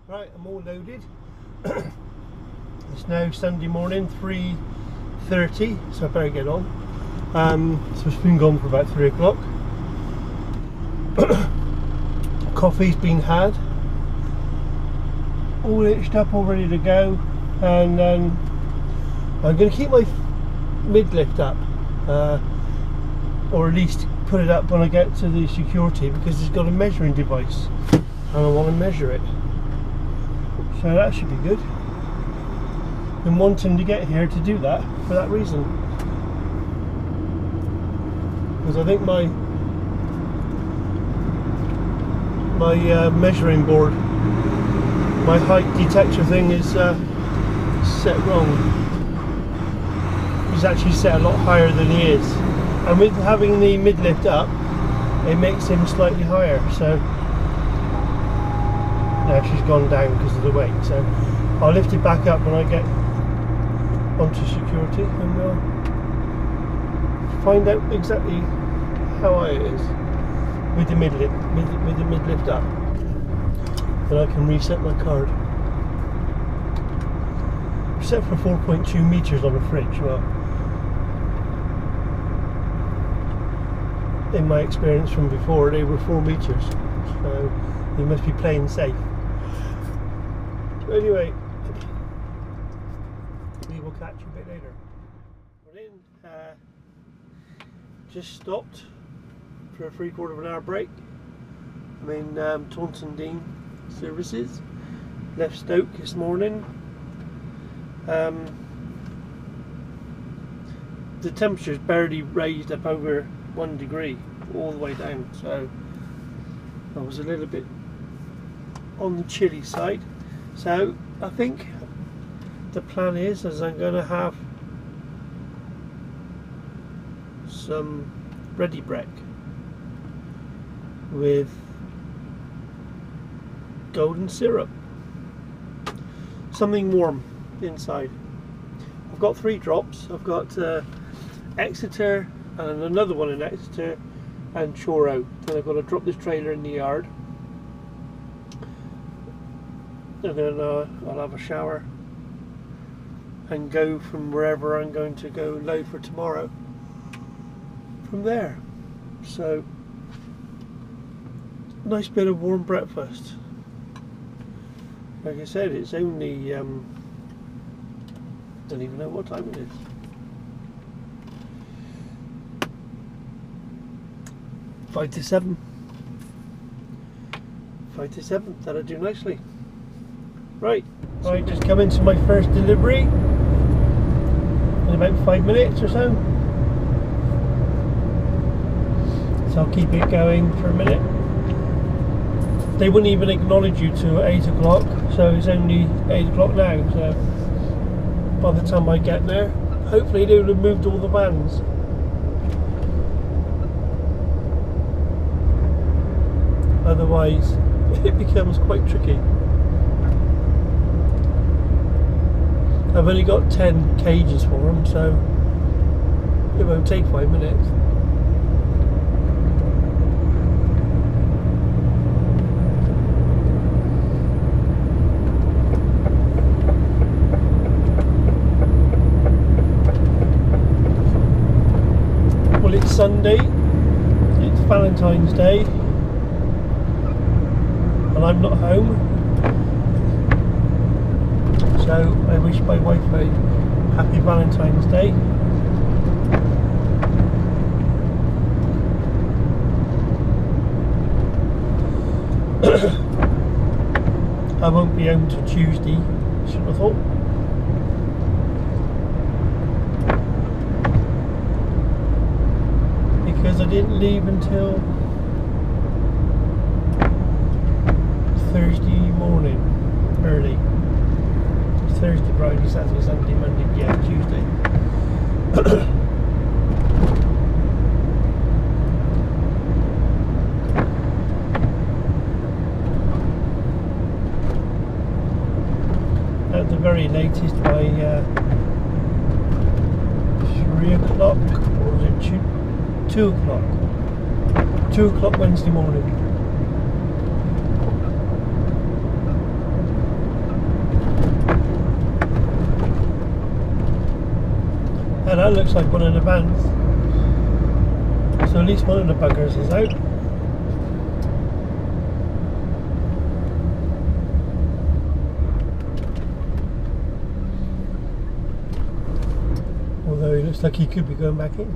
Right, I'm all loaded. It's now Sunday morning, 3:30, so I better get on. So it's been gone for about 3 o'clock. Coffee's been had, all hitched up, all ready to go, and I'm going to keep my mid-lift up, or at least put it up when I get to the security, because it's got a measuring device and I want to measure it. So that should be good. Been wanting to get here to do that for that reason, because I think my measuring board, my height detector thing is set wrong. He's actually set a lot higher than he is, and with having the mid lift up, it makes him slightly higher. So now she's gone down because of the weight, so I'll lift it back up when I get onto security, and we'll find out exactly how high it is with the mid lift up. Then I can reset my card. Set for 4.2 meters on the fridge. Well, in my experience from before, they were 4 meters, so you must be playing safe. Anyway, we will catch you a bit later. We're in. Just stopped for a 3/4 of an hour break. I'm in Taunton Dean services. Left Stoke this morning. The temperature's barely raised up over 1 degree all the way down, so I was a little bit on the chilly side. So I think the plan is I'm going to have some ready break with golden syrup, something warm inside. I've got 3 drops. I've got Exeter and another one in Exeter and Choro. Then I've got to drop this trailer in the yard, and then I'll have a shower and go from wherever I'm going to go load for tomorrow from there. So nice bit of warm breakfast. Like I said, it's only don't even know what time it is. 5 to 7. 5 to 7. That'll do nicely. Right, I just come into my first delivery in about 5 minutes or so. So I'll keep it going for a minute. They wouldn't even acknowledge you till 8 o'clock, so it's only 8 o'clock now. So by the time I get there, hopefully they would have moved all the vans. Otherwise, it becomes quite tricky. I've only got 10 cages for them, so it won't take 5 minutes. Well, it's Sunday, it's Valentine's Day, and I'm not home. So I wish my wife a happy Valentine's Day. I won't be home till Tuesday, should have thought. Because I didn't leave until Thursday morning, early. Thursday, Friday, Saturday, Sunday, Monday, yeah, Tuesday. At the very latest by 3 o'clock, or was it 2 o'clock? 2 o'clock Wednesday morning. Well, that looks like one of the vans. So at least one of the buggers is out. Although he looks like he could be going back in.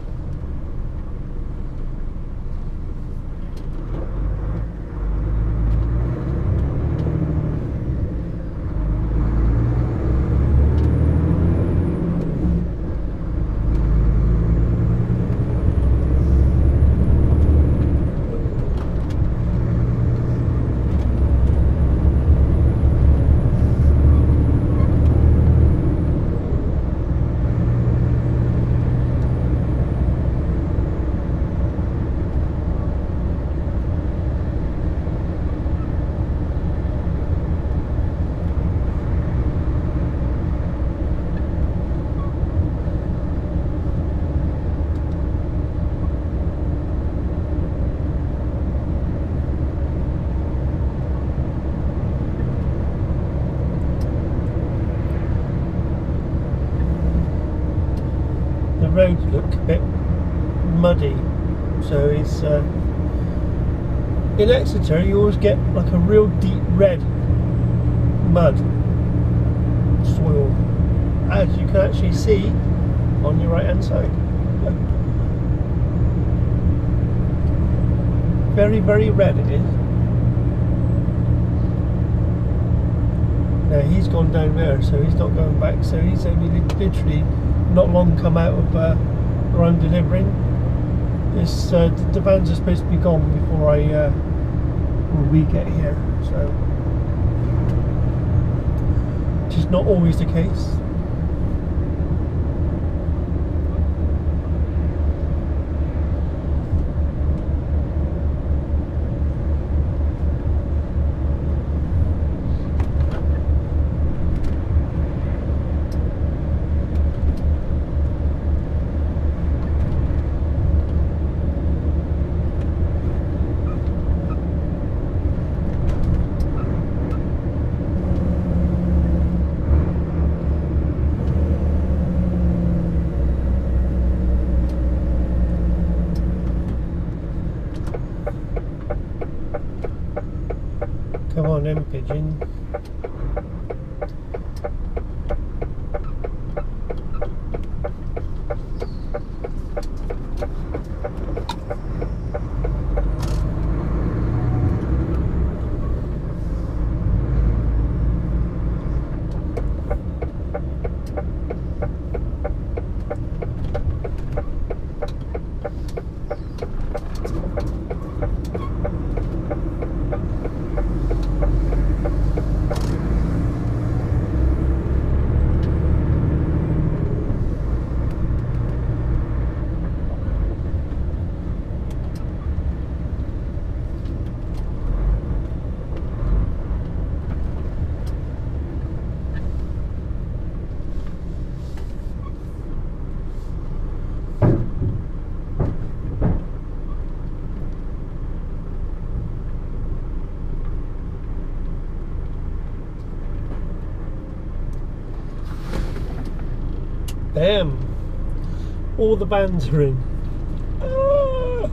The roads look a bit muddy, so it's in Exeter you always get like a real deep red mud soil, as you can actually see on your right hand side. Very, very red it is. Now he's gone down there, so he's not going back, so he's only literally not long come out of where I'm delivering. This the vans are supposed to be gone before we get here, so which is not always the case. Come on then, pigeon. Damn, all the bands are in. Ah.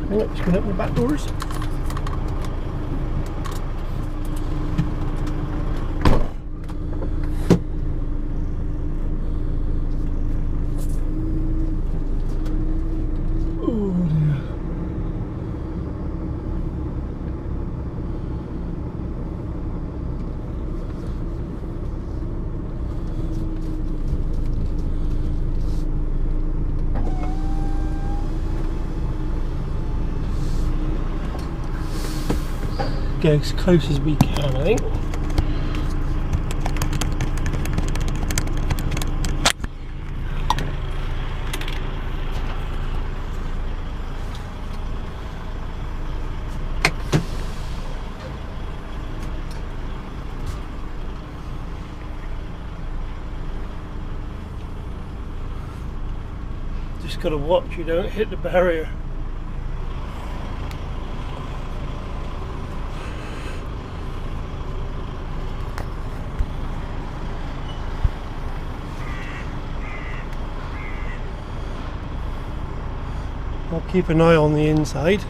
Right, just going to open the back doors. Get as close as we can, I think. Just got to watch you don't hit the barrier. I'll keep an eye on the inside.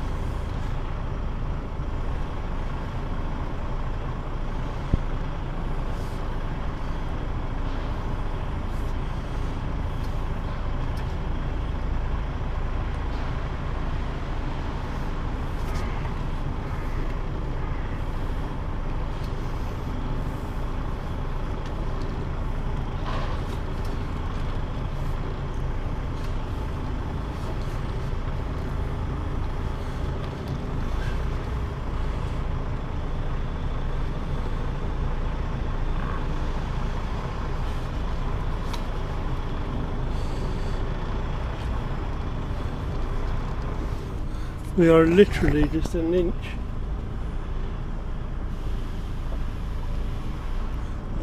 We are literally just an inch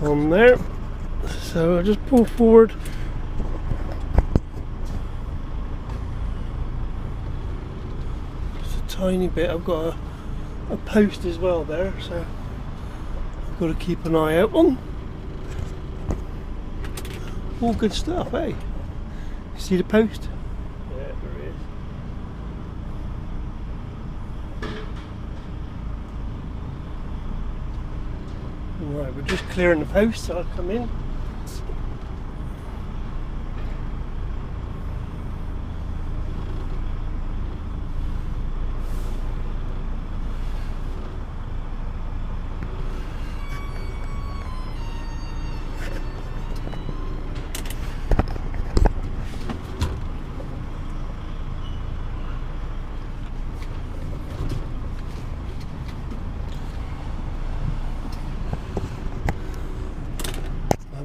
on there, so I'll just pull forward. Just a tiny bit. I've got a post as well there, so I've got to keep an eye out on. All good stuff, eh? See the post? Yeah, there he is. Right, we're just clearing the post, so I'll come in.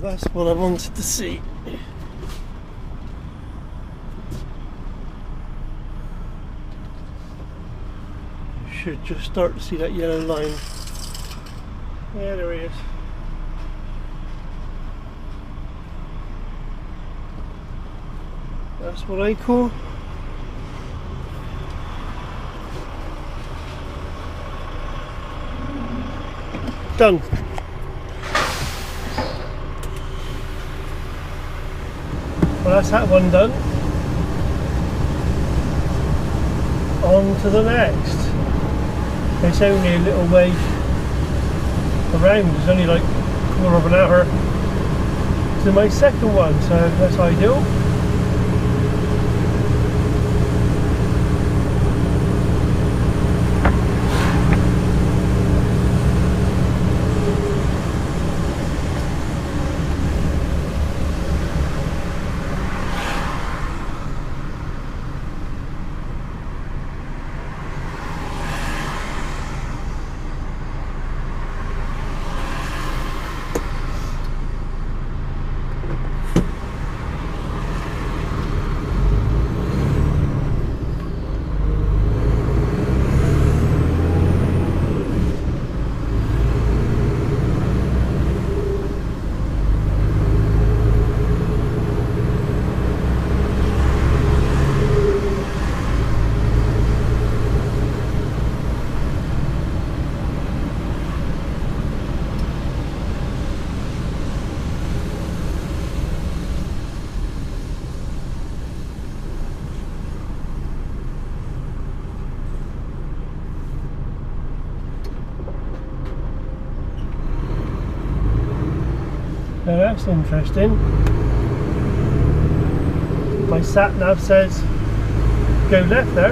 That's what I wanted to see. Should just start to see that yellow line. Yeah, there he is. That's what I call done. Well, that's that one done. On to the next. It's only a little way around. It's only like a quarter of an hour to my second one, so that's ideal. That's interesting. My sat nav says go left there.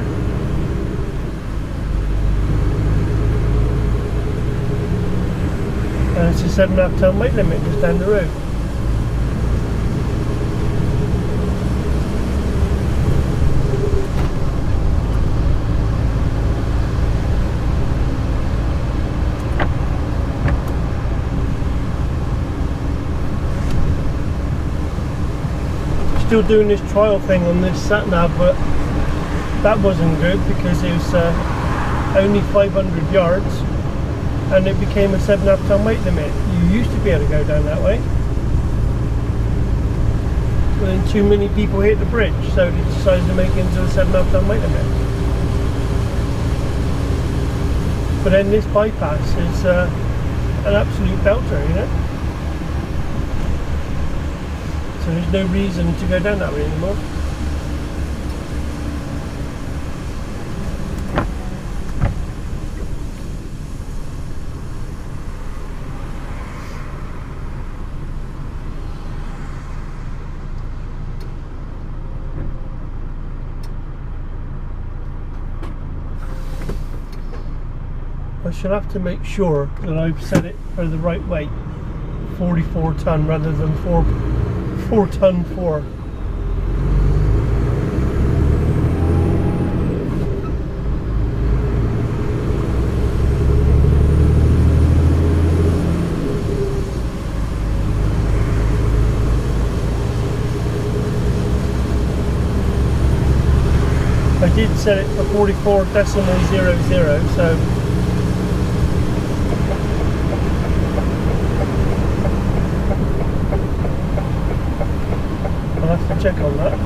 And it's a 7.5 ton weight limit just down the road. Still doing this trial thing on this sat nav, but that wasn't good because it was only 500 yards and it became a 7.5 ton weight limit. You used to be able to go down that way, but then too many people hit the bridge, so they decided to make it into a 7.5 ton weight limit. But then this bypass is an absolute belter, you know. So there's no reason to go down that way anymore. I should have to make sure that I've set it for the right weight, 44 ton rather than 4 ton 4. I did set it for 44.00, so I'll have to check on that.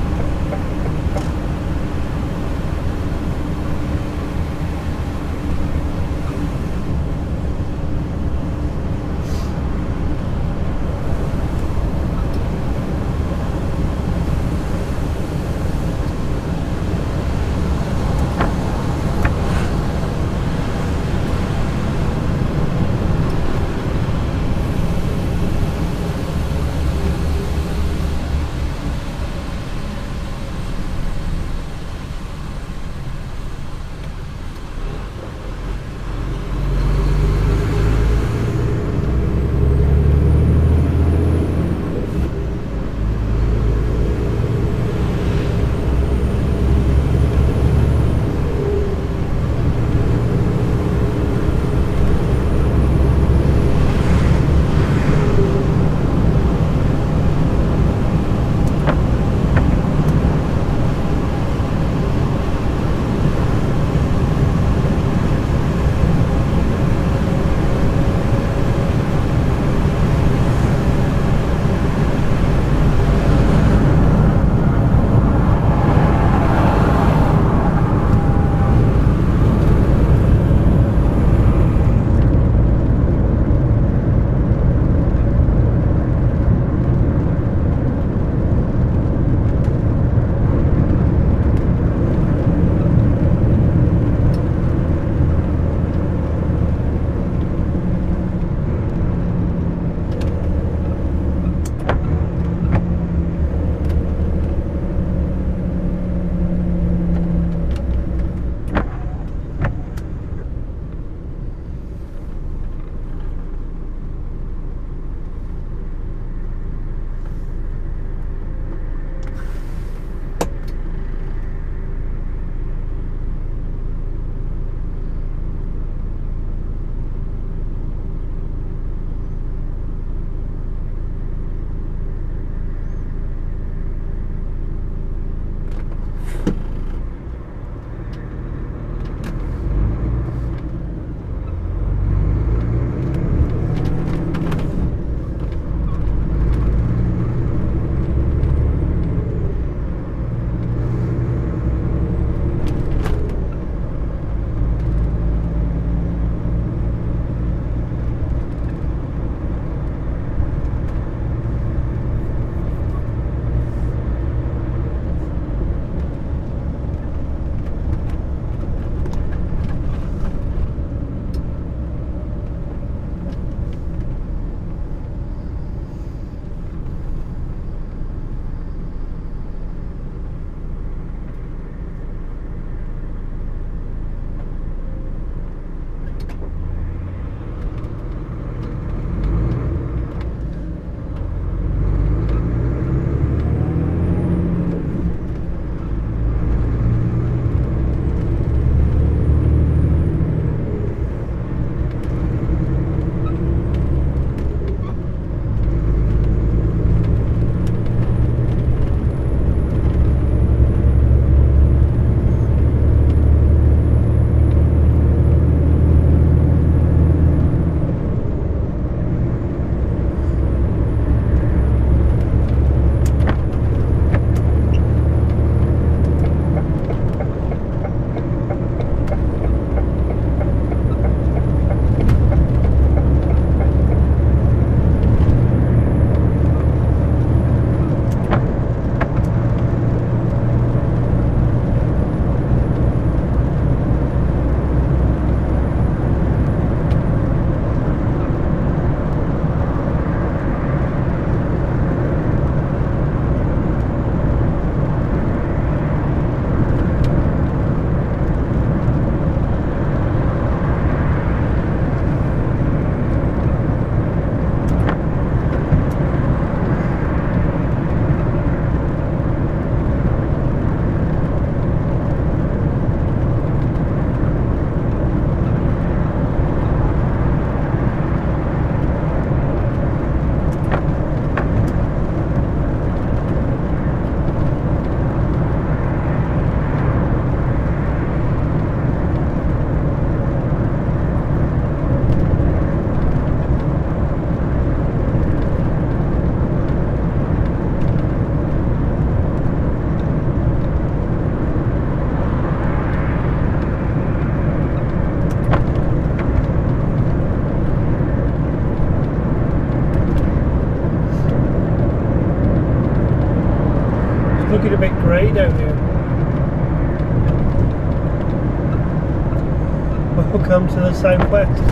will come to the southwest.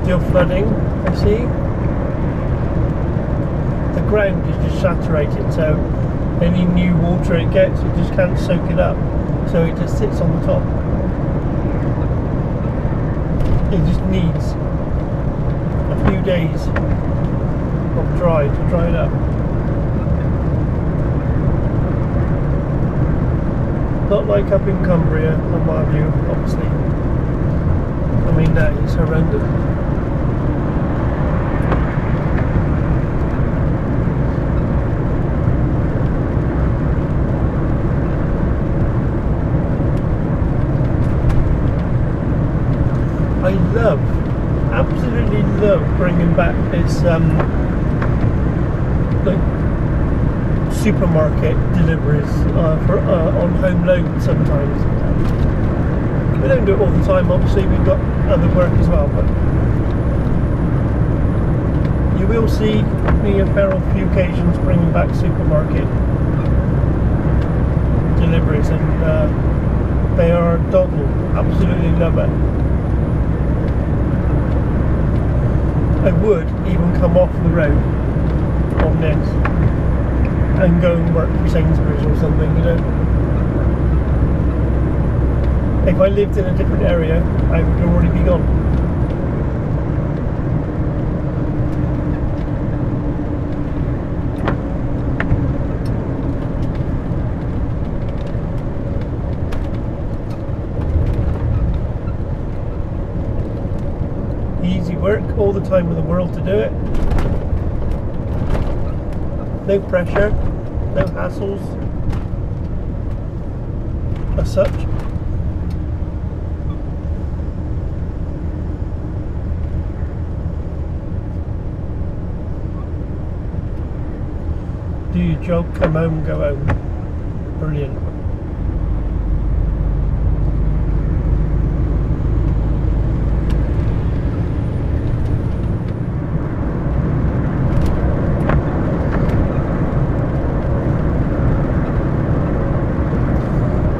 Still flooding, I see. The ground is just saturated, so any new water it gets, it just can't soak it up, so it just sits on the top. It just needs a few days of dry to dry it up. Not like up in Cumbria and what have you, obviously. I mean, that is horrendous. I absolutely love bringing back this like supermarket deliveries on home load sometimes. We don't do it all the time, obviously we've got other work as well, but you will see me a fair few occasions bringing back supermarket deliveries, and they are doggle. Absolutely love it. I would even come off the road on this and go and work for Sainsbury's or something, you know. If I lived in a different area, I would already be gone. Easy work, all the time in the world to do it. No pressure, no hassles as such. Do your job, come home, go home. Brilliant.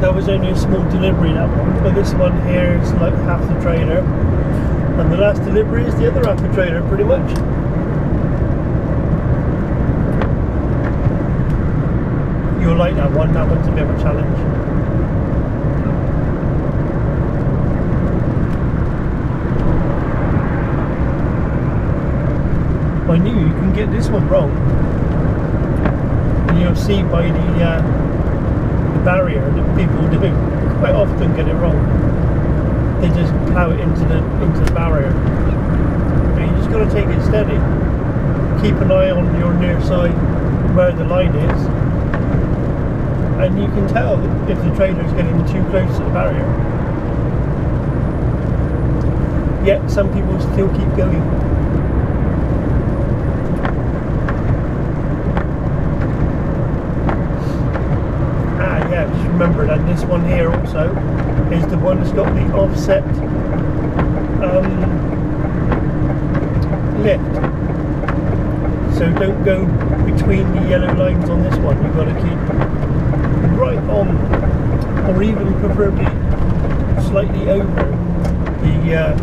That was only a small delivery, that one, but this one here is like half the trailer, and the last delivery is the other half the trailer, pretty much. You'll like that one's a bit of a challenge. I knew you can get this one wrong, and you'll see by the barrier that people do quite often get it wrong. They just plough it into the barrier, but you just got to take it steady. Keep an eye on your near side where the line is, and you can tell if the trailer is getting too close to the barrier. Yet some people still keep going. Just remember that this one here also is the one that's got the offset lift. So don't go between the yellow lines on this one. You've got to keep right on, or even preferably slightly over the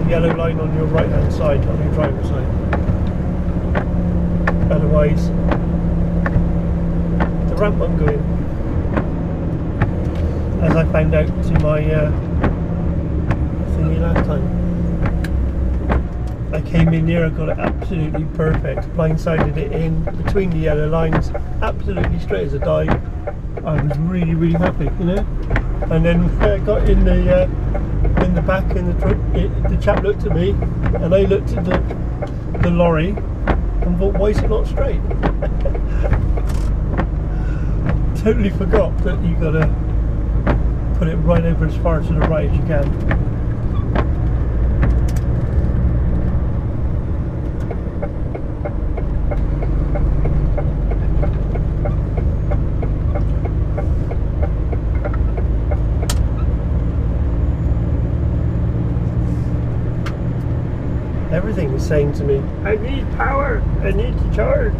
yellow line on your right hand side, on your driver's side. Otherwise the ramp won't go in. As I found out to my thingy last time. I came in here, I got it absolutely perfect, blindsided it in between the yellow lines, absolutely straight as a die. I was really, really happy, you know. And then I got in the back, and the chap looked at me, and I looked at the lorry and thought, why is it not straight? Totally forgot that you got to put it right over as far to the right as you can. Everything is saying to me, I need power, I need to charge.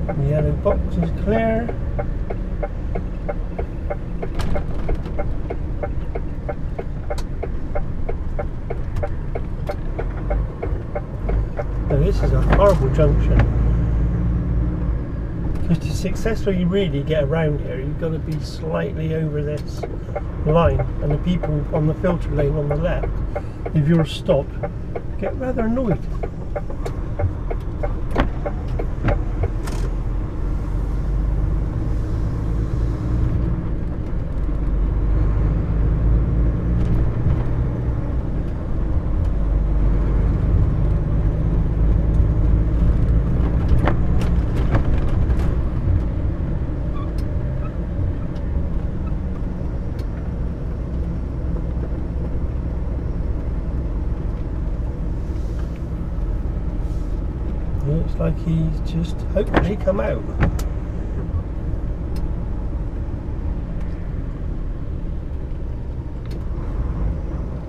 The yellow box is clear. Now this is a horrible junction. Because to successfully really get around here, you've got to be slightly over this line, and the people on the filter lane on the left, if you're stopped, get rather annoyed. Looks like he's just hopefully come out.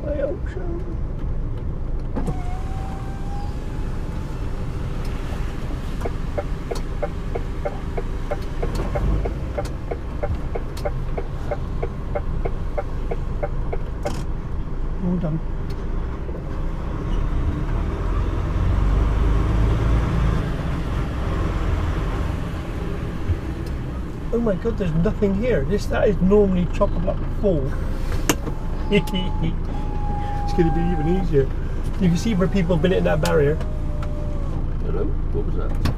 I hope so. All done. Oh my god, there's nothing here. That is normally chock-a-block full. It's going to be even easier. You can see where people have been hitting that barrier. Hello? What was that?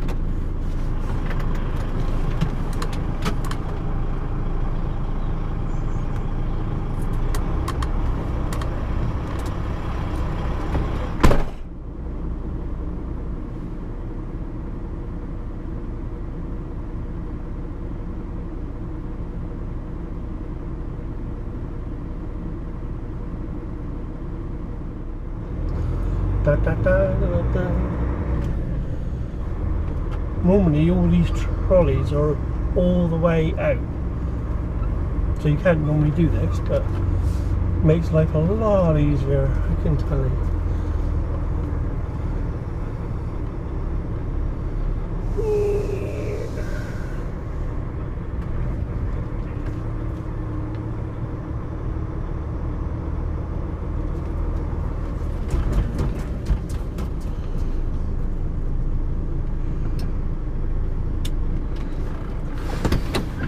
Da, da, da, da, da. Normally all these trolleys are all the way out, so you can't normally do this, but it makes life a lot easier, I can tell you.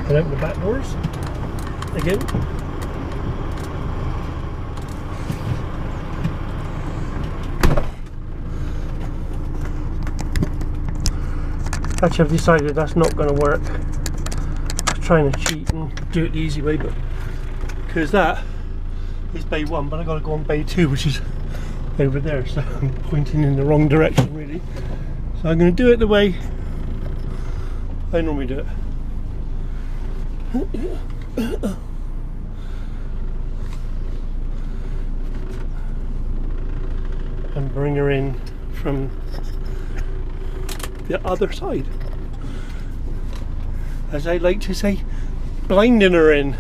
And open the back doors again. Actually, I've decided that's not going to work. I was trying to cheat and do it the easy way, but because that is bay 1, but I got to go on bay 2, which is over there, so I'm pointing in the wrong direction really. So I'm going to do it the way I normally do it. And bring her in from the other side. As I like to say, blinding her in.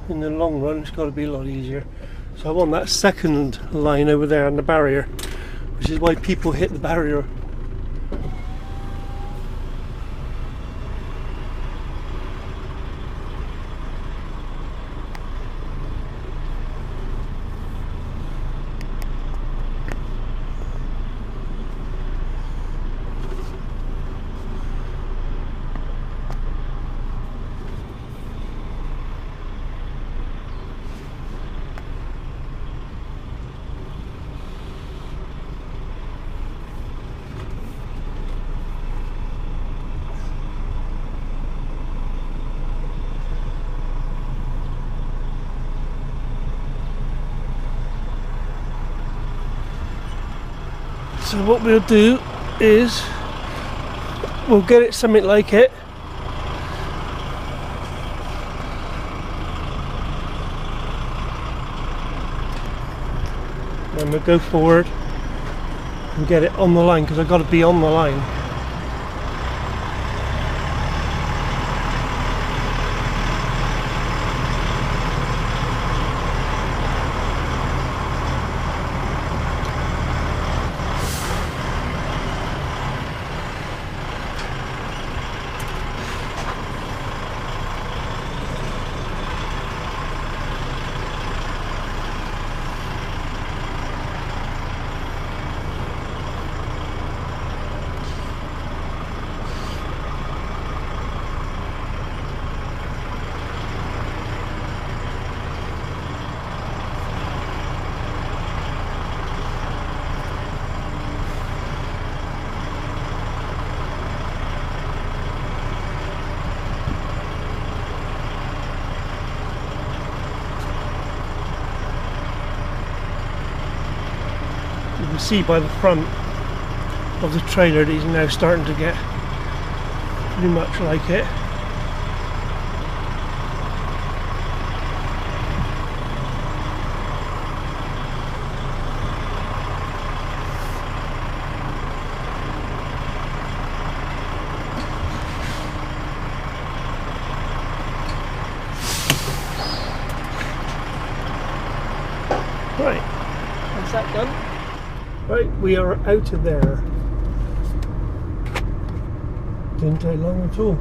In the long run, it's got to be a lot easier. So I want that second line over there on the barrier, which is why people hit the barrier. So what we'll do is we'll get it something like it. Then we'll go forward and get it on the line, because I've got to be on the line. You can see by the front of the trailer that he's now starting to get pretty much like it. Right, that's that done. Right, we are out of there. Didn't take long at all.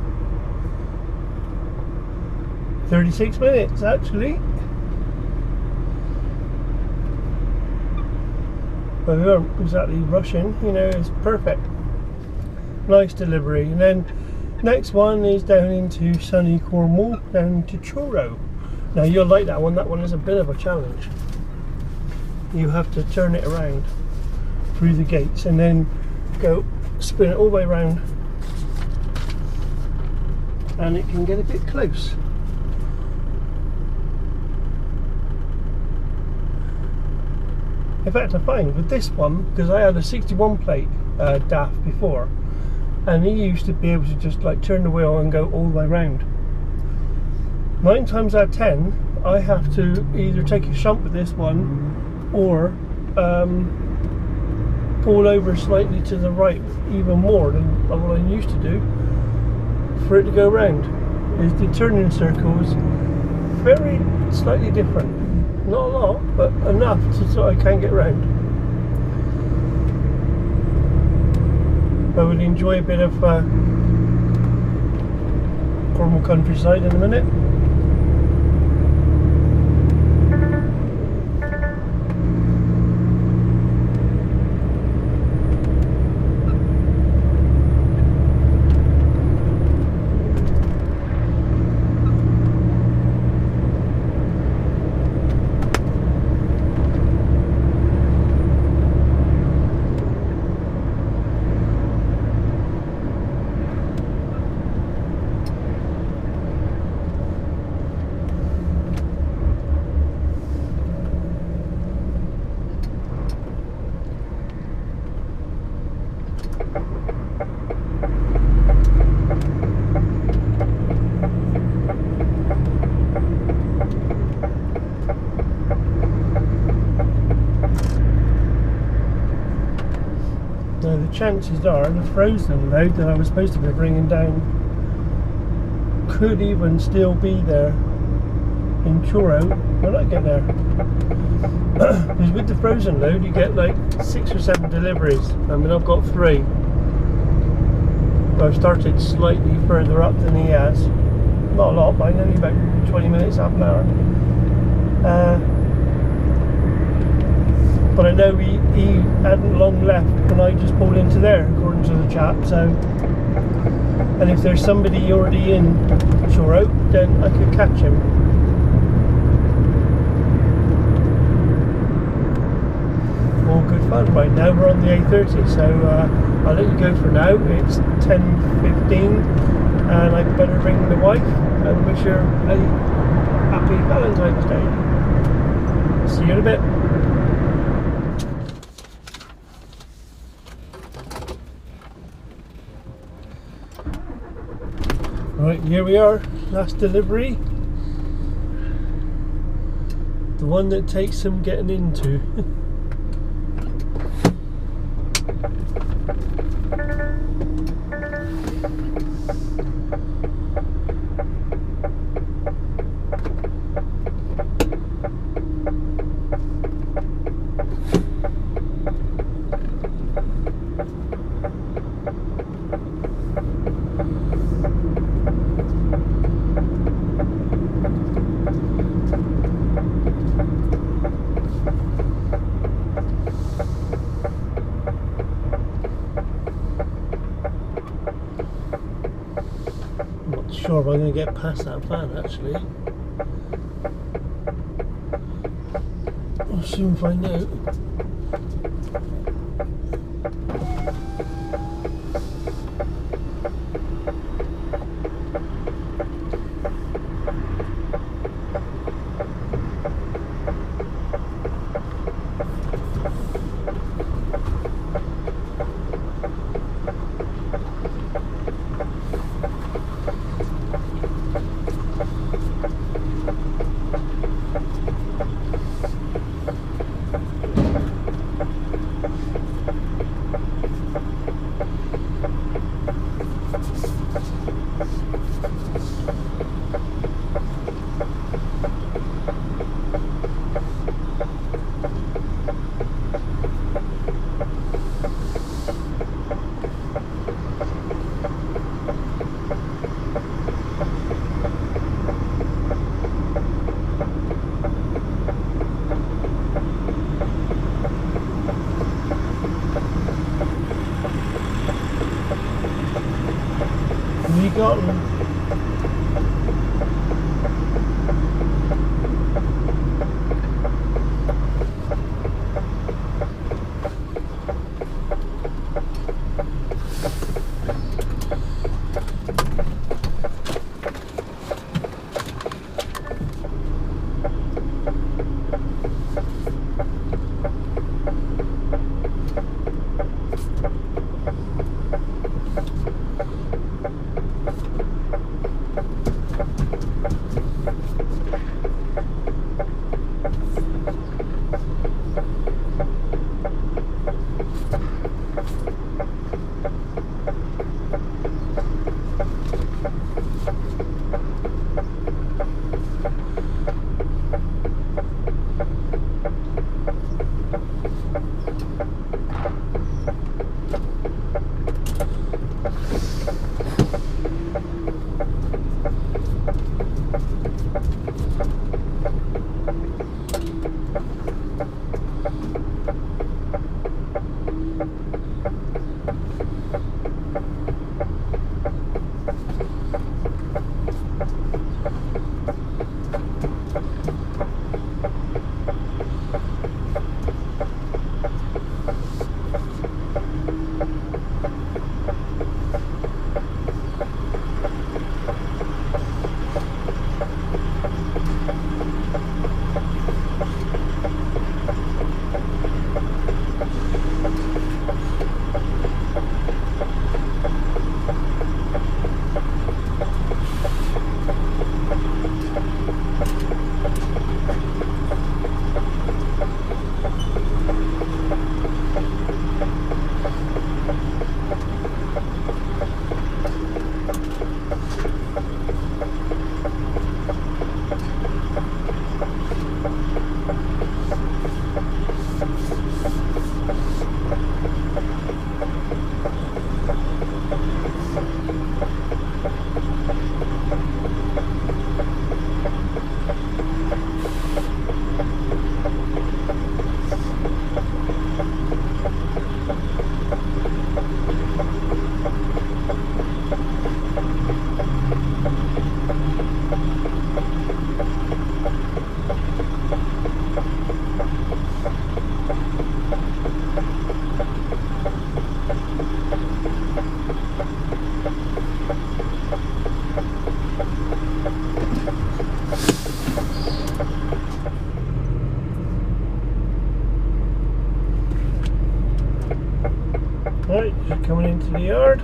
36 minutes actually. But we weren't exactly rushing, you know, it's perfect. Nice delivery. And then next one is down into sunny Cornwall, down to Truro. Now you'll like that one is a bit of a challenge. You have to turn it around through the gates and then go spin it all the way around, and it can get a bit close. In fact, I find with this one, because I had a 61 plate DAF before, and he used to be able to just like turn the wheel and go all the way around. 9 times out of 10 I have to either take a shunt with this one or pull over slightly to the right even more than what I used to do for it to go round. Is the turning circles very slightly different, not a lot but enough so I can get round. I will enjoy a bit of Cornwall countryside in a minute. Now the chances are the frozen load that I was supposed to be bringing down could even still be there in Truro when I get there. Because with the frozen load you get like 6 or 7 deliveries. I mean, I've got 3. I've started slightly further up than he has. Not a lot, but only about 20 minutes, half an hour. But I know he hadn't long left when I just pulled into there, according to the chap. So, and if there's somebody already in Truro, then I could catch him. All good fun. Right now we're on the A30, so I'll let you go for now. It's 10:15, and I better ring the wife and wish her a happy Valentine's Day. See you in a bit. Right, here we are, last delivery. The one that takes some getting into. I'm not sure if I'm going to get past that van actually. We'll soon find out. We got them. Right, just coming into the yard.